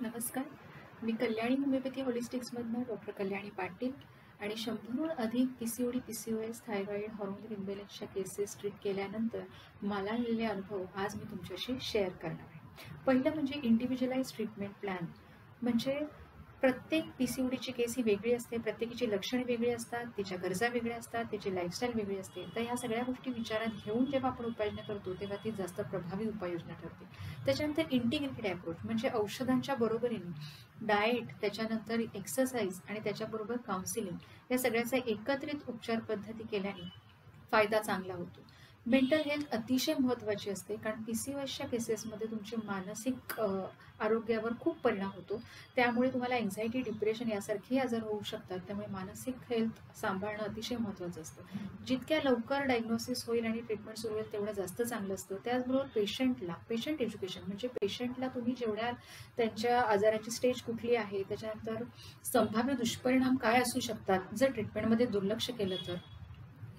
नमस्कार. मी कल्याणी होमिओपॅथी होलिस्टिक्समधनं डॉक्टर कल्याणी पाटील आणि 100हून अधिक पीसीओडी, पीसीओएस, थायरॉईड, हार्मोनल इम्बॅलन्सच्या केसेस ट्रीट केल्यानंतर मला आलेले अनुभव आज मी तुमच्याशी शेअर करणार आहे. पहिलं म्हणजे इंडिव्हिज्युअलाइज ट्रीटमेंट प्लॅन. म्हणजे प्रत्येक पीसीओडीची केस ही वेगळी असते, प्रत्येकीची लक्षणे वेगळी असतात, तिच्या गरजा वेगळ्या असतात, तिची लाईफस्टाईल वेगळी असते. तर ह्या सगळ्या गोष्टी विचारात घेऊन जेव्हा आपण उपाययोजना करतो तेव्हा ती जास्त प्रभावी उपाययोजना ठरते. त्याच्यानंतर इंटिग्रेटेड अप्रोच म्हणजे औषधांच्या बरोबरीने डाएट, त्याच्यानंतर एक्सरसाइज आणि त्याच्याबरोबर काउन्सिलिंग या सगळ्याचा एकत्रित उपचार पद्धती केल्याने फायदा चांगला होतो. मेंटल हेल्थ अतिशय महत्त्वाची असते, कारण पीसीओएसच्या केसेसमध्ये तुमच्या मानसिक आरोग्यावर खूप परिणाम होतो. त्यामुळे तुम्हाला एन्झायटी, डिप्रेशन यासारखे आजार होऊ शकतात. त्यामुळे मानसिक हेल्थ सांभाळणं अतिशय महत्त्वाचं असतं. जितक्या लवकर डायग्नोसिस होईल आणि ट्रीटमेंट सुरू होईल तेवढं जास्त चांगलं असतं. त्याचबरोबर पेशंट एज्युकेशन म्हणजे पेशंटला तुम्ही जेवढ्या त्यांच्या आजाराची स्टेज कुठली आहे, त्याच्यानंतर संभाव्य दुष्परिणाम काय असू शकतात जर ट्रीटमेंटमध्ये दुर्लक्ष केलं तर,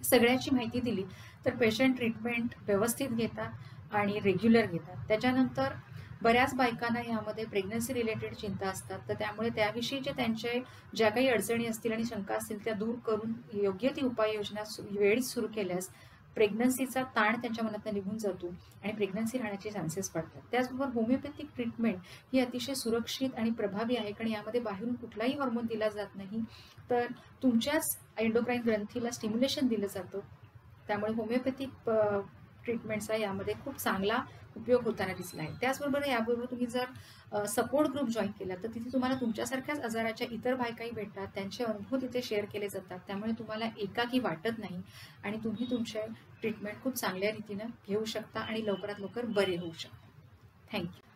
सगळ्याची माहिती दिली तर पेशंट ट्रीटमेंट व्यवस्थित घेतात आणि रेग्युलर घेतात. त्याच्यानंतर बऱ्याच बायकांना यामध्ये प्रेग्नन्सी रिलेटेड चिंता असतात, तर त्यामुळे त्याविषयीचे त्यांचे ज्या काही अडचणी असतील आणि शंका असतील त्या दूर करून योग्य ती उपाययोजना वेळीच सुरू केल्यास प्रेग्नन्सीचा ताण त्यांच्या मनातून निघून जातो आणि प्रेग्नन्सी राहण्याचे चान्सेस वाढतात. त्याचबरोबर होमिओपॅथिक ट्रीटमेंट ही अतिशय सुरक्षित आणि प्रभावी आहे, कारण यामध्ये बाहेरून कुठलाही हॉर्मोन दिला जात नाही, तर तुमच्याच एंडोक्राईन ग्रंथीला स्टिम्युलेशन दिलं जातं. त्यामुळे होमिओपॅथिक ट्रीटमेंटचा यामध्ये खूप चांगला उपयोग होताना दिसला आहे. त्याचबरोबर याबरोबर तुम्ही जर सपोर्ट ग्रुप जॉईन केला तर तिथे तुम्हाला तुमच्यासारख्याच आजाराच्या इतर बायकाही भेटतात, त्यांचे अनुभव तिथे शेअर केले जातात. त्यामुळे तुम्हाला एकाकी वाटत नाही आणि तुम्ही तुमचे ट्रीटमेंट खूप चांगल्या रीतीनं घेऊ शकता आणि लवकरात लवकर बरे होऊ शकता. थँक्यू.